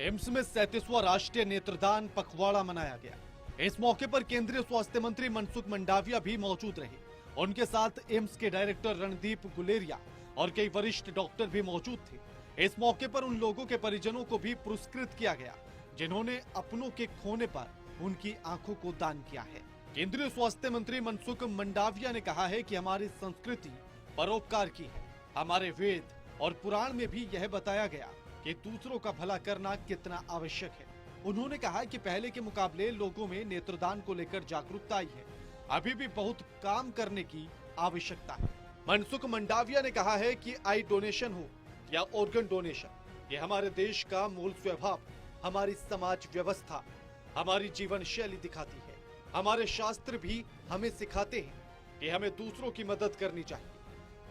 AIIMS में 37वां राष्ट्रीय नेत्रदान पखवाड़ा मनाया गया। इस मौके पर केंद्रीय स्वास्थ्य मंत्री मनसुख मंडाविया भी मौजूद रहे। उनके साथ एम्स के डायरेक्टर रणदीप गुलेरिया और कई वरिष्ठ डॉक्टर भी मौजूद थे। इस मौके पर उन लोगों के परिजनों को भी पुरस्कृत किया गया जिन्होंने अपनों के खोने पर उनकी आंखों को दान किया है। केंद्रीय स्वास्थ्य मंत्री मनसुख मंडाविया ने कहा है कि हमारी संस्कृति परोपकार की है। हमारे वेद और पुराण में भी यह बताया गया कि दूसरों का भला करना कितना आवश्यक है। उन्होंने कहा कि पहले के मुकाबले लोगों में नेत्रदान को लेकर जागरूकता आई है। अभी भी बहुत काम करने की आवश्यकता है। मनसुख मंडाविया ने कहा है कि आई डोनेशन हो या ऑर्गन डोनेशन, ये हमारे देश का मूल स्वभाव, हमारी समाज व्यवस्था, हमारी जीवन शैली दिखाती है। हमारे शास्त्र भी हमें सिखाते हैं कि हमें दूसरों की मदद करनी चाहिए।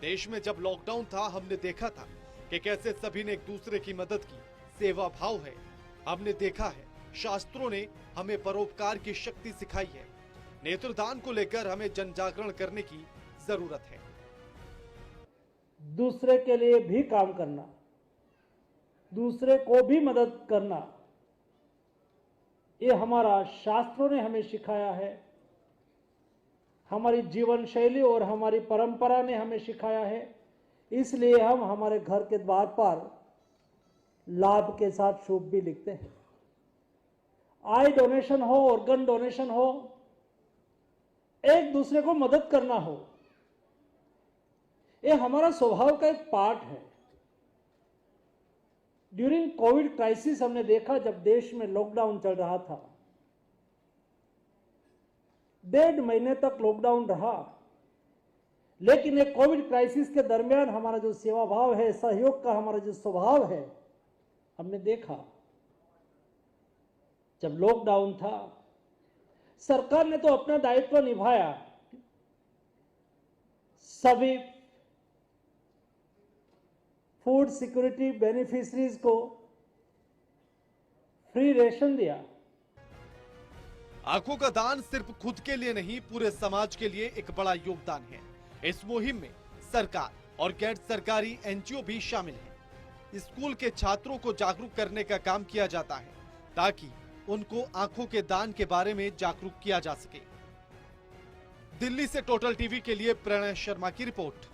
देश में जब लॉकडाउन था, हमने देखा था कि कैसे सभी ने एक दूसरे की मदद की। सेवा भाव है। हमने देखा है शास्त्रों ने हमें परोपकार की शक्ति सिखाई है। नेत्रदान को लेकर हमें जन जागरण करने की जरूरत है। दूसरे के लिए भी काम करना, दूसरे को भी मदद करना, ये हमारा शास्त्रों ने हमें सिखाया है। हमारी जीवन शैली और हमारी परंपरा ने हमें सिखाया है। इसलिए हम हमारे घर के द्वार पर लाभ के साथ शुभ भी लिखते हैं। आई डोनेशन हो, ऑर्गन डोनेशन हो, एक दूसरे को मदद करना हो, ये हमारा स्वभाव का एक पार्ट है। ड्यूरिंग कोविड क्राइसिस हमने देखा, जब देश में लॉकडाउन चल रहा था, 1.5 महीने तक लॉकडाउन रहा, लेकिन एक कोविड क्राइसिस के दरमियान हमारा जो सेवा भाव है, सहयोग का हमारा जो स्वभाव है, हमने देखा। जब लॉकडाउन था, सरकार ने तो अपना दायित्व निभाया। सभी फूड सिक्योरिटी बेनिफिशरीज को फ्री रेशन दिया। आंखों का दान सिर्फ खुद के लिए नहीं, पूरे समाज के लिए एक बड़ा योगदान है। इस मुहिम में सरकार और गैर सरकारी एनजीओ भी शामिल हैं। स्कूल के छात्रों को जागरूक करने का काम किया जाता है ताकि उनको आंखों के दान के बारे में जागरूक किया जा सके। दिल्ली से टोटल टीवी के लिए प्रणय शर्मा की रिपोर्ट।